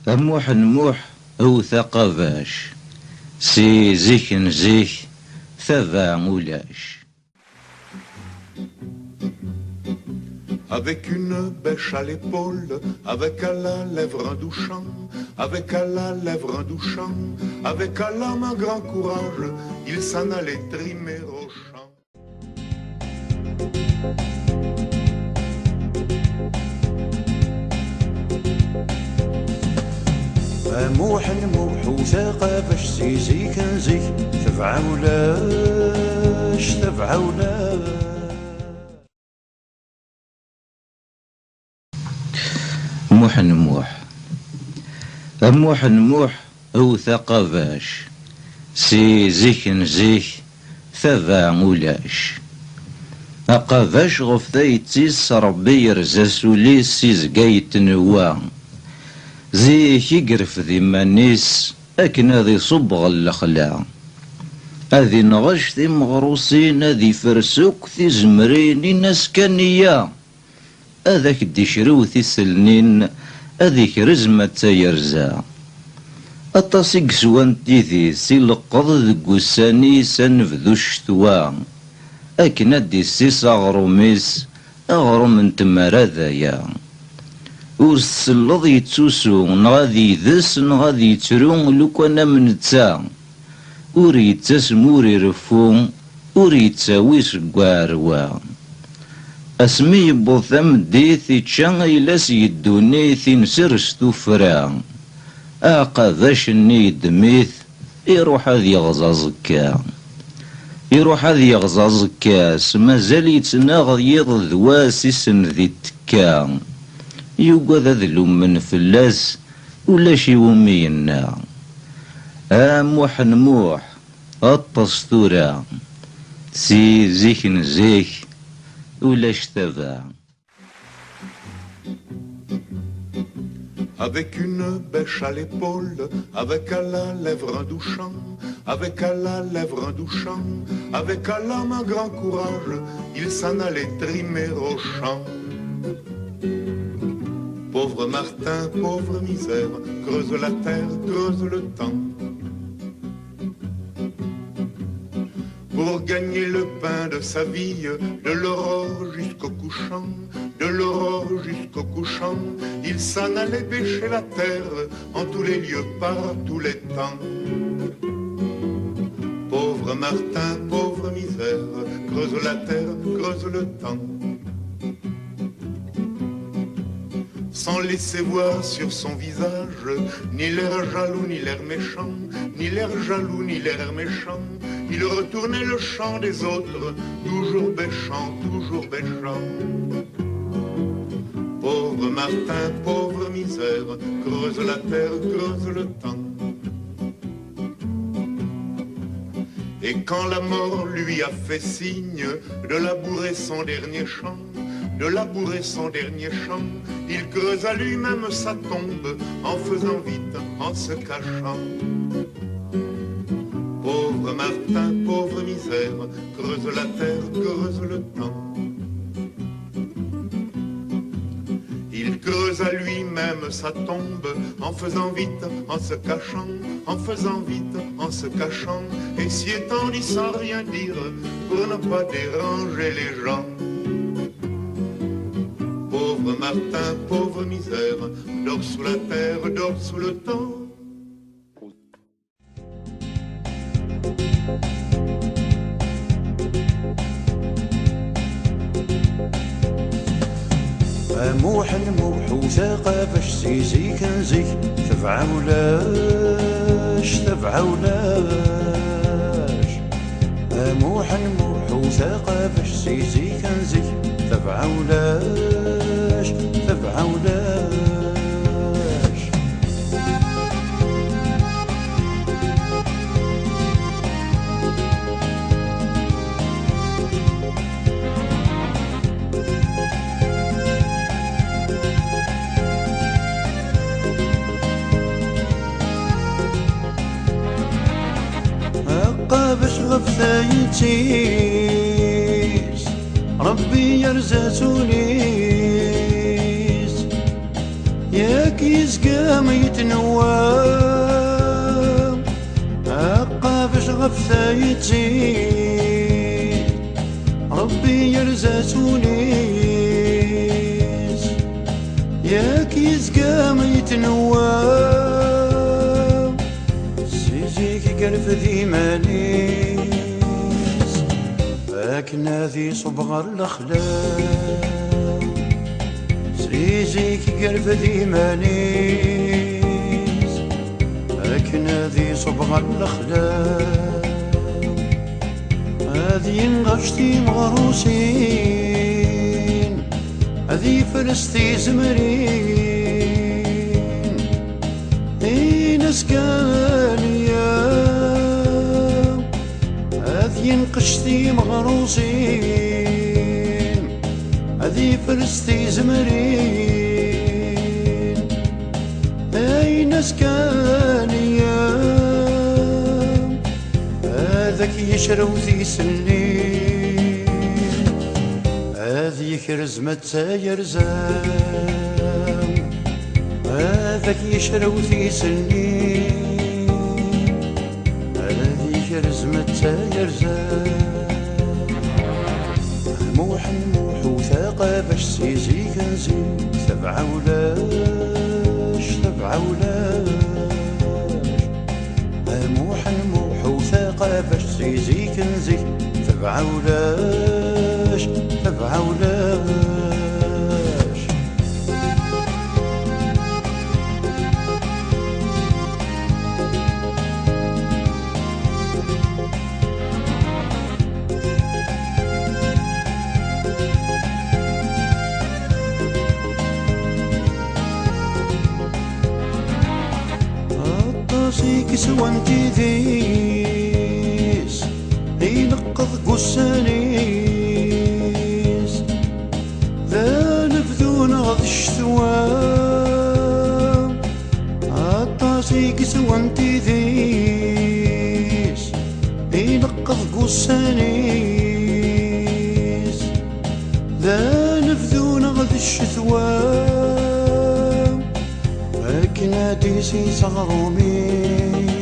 أموح نموح هو ثقافاش سي زيك نزيك ثبا مولاش. Avec une bêche à l'épaule, avec à la lèvre un doux chant, avec à la lèvre un doux chant, avec à l'âme un grand courage, il s'en allait trimer au champ. موح نموح وثقافش سيزي كنزي تبع ولاش تبع ولاش. موح نموح أموح نموح هو ثقافاش سي زيك نزيك ثبا مولاش. أقافاش غفثايتيس ربي يرزاسو ليس سيزقايت نوا زيك يقرف ذي مانيس أكن هذي صبغ الأخلاق هذي نغش ذي مغروسين هذي فرسوك ذي زمرين ناس كانية هذاك ديشرو ذي سلنين هذيك رزمة تيرزا أطاسيق سوان تيذي سي لقض ذي قساني سنفذو الشتوى أكن هدي سيس أغروميس أغروم انتمارا ذايا ور تسلض يتسوسو نغادي يذس نغادي يترو لو كان من تا ور يتسم ور يرفو ور يتساوي سكواروا اسمي يبوظ ثمديث يتشان إلاس يدونيث ينسرس توفرا أقاذاش النيدميث يروح هذ يغزازكا يروح هذ يغزازكاس مازال يتناغ يض واسسن ذي التكا يوقظ ذلو من فلاس ولا شي ومينا موح نموح الطستورة سي زيك نزيك ولا اشتبع. Avec une bêche à l'épaule, avec à la lèvre un doux chant, avec à la lèvre un doux chant, avec à l'âme un grand courage, il s'en allait trimer au champ. Pauvre Martin, pauvre misère, creuse la terre, creuse le temps. Pour gagner le pain de sa vie, de l'aurore jusqu'au couchant, de l'aurore jusqu'au couchant, il s'en allait bêcher la terre en tous les lieux, par tous les temps. Pauvre Martin, pauvre misère, creuse la terre, creuse le temps. Sans laisser voir sur son visage ni l'air jaloux ni l'air méchant, ni l'air jaloux ni l'air méchant, il retournait le chant des autres, toujours bêchant, toujours bêchant. Pauvre Martin, pauvre misère, creuse la terre, creuse le temps. Et quand la mort lui a fait signe de labourer son dernier champ, de labourer son dernier champ, il creusa lui-même sa tombe en faisant vite, en se cachant. Pauvre Martin, pauvre misère, creuse la terre, creuse le temps. Il creusa lui-même sa tombe en faisant vite, en se cachant, en faisant vite, en se cachant, et s'y étendit sans rien dire pour ne pas déranger les gens. Pauvre Martin, pauvre misère, dort sous la terre, dort sous le temps. موح نموح وثقافش سيزي كنزي تبع ولاش تبع ولاش. موح نموح وثقافش سيزي كنزي تبع ولاش تبع ولاش. باش غفايتيس ربي يرزاسونيس ياك يزقى ما يتنوام أبقى باش غفتا يتزيد ربي يرزق ونيس ياك يزقى ما يتنوام سيزيك قرف ذي مانيس فاكنا ذي صبغر الأخلاق سيزيك قرف ذي مانيس فاكنا ذي صبغر الأخلاق هذي نغشتي مغروسين هذي فرستي زمرين اين اسكانيا هذي نقشتي مغروسين هذي فرستي زمرين اين اسكانيا هذاك يشرو ذي سنين هذي خرزمة يرزام هذاك يشرو ذي سنين هذي خرزمة يرزام موح نموح وثاقة سيزي كنزي ثبعة ولاش ثبعة ولاش موح نموح وثاقة سيزي كنزي ثبعة ولاش ثبعة ولاش الطاسيك سوانتي ذيس ينقض قسانيس ذا نبذون غض الشتوى الطاسيك سوانتي ذيس ينقض قسانيس ذا نبذون غض الشتوى فاكنا ديسي صغروميس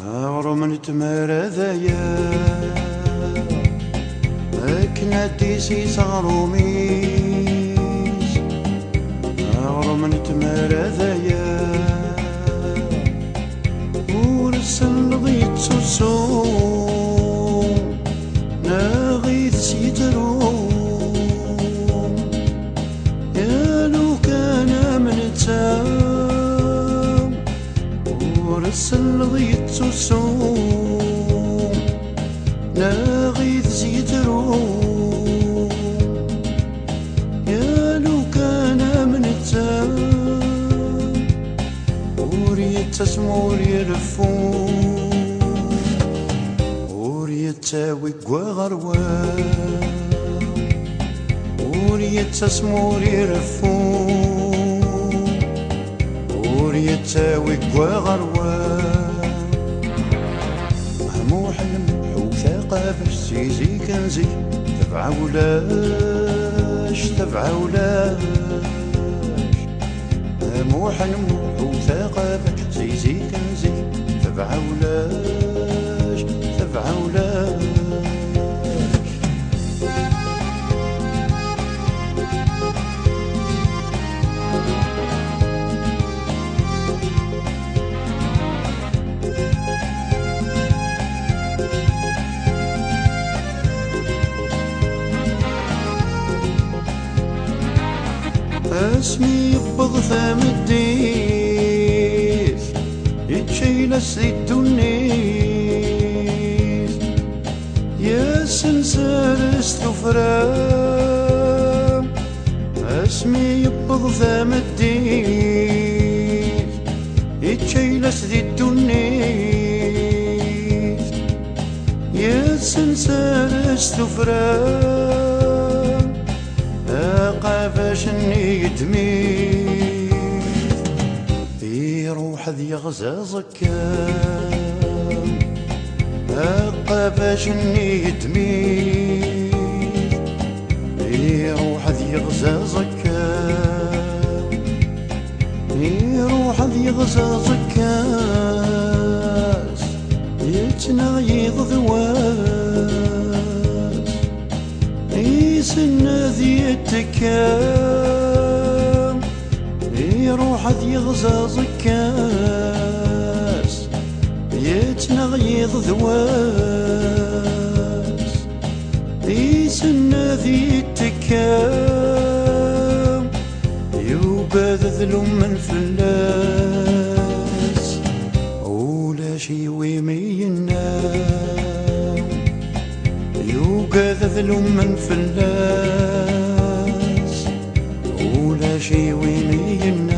عمرو من تمارا ذايا فاكنا ديسي صغروميس عمرو من تمارا ذايا ورسل ضيت سوسو ناغيث سيتروم ورسل ضيت سوسوم ناغيث زيتروم يا لو كان من التام وريت اسمور يرفون وريت تاوي غروان وريت اسمور يرفون يتساوي غروان هموح نموح وثاقة سيزي كنزي تبعة ولاش تبعة ولاش هموح نموح وثاقة سيزي كنزي تبعة ولاش تبعة ولاش اسمي يبض ثام الديث يتشيل سيد النيث يا سنسار استفرام اسمي يبض ثام الديث يتشيل سيد النيث يا سنسار استفرام قافاش يدميث يروح ذي غزازكام قافاش يدميث يروح ذي غزازكام يروح يغزى زكاس يتنغيض ذواس يسن ذي التكام يروح يغزى زكاس يتنغيض ذواس يسن ذي التكام يوباد ذلو من فلاس ولا شي ويمي النام يوقاد ذلو من فلاس ولا شي ويمي النام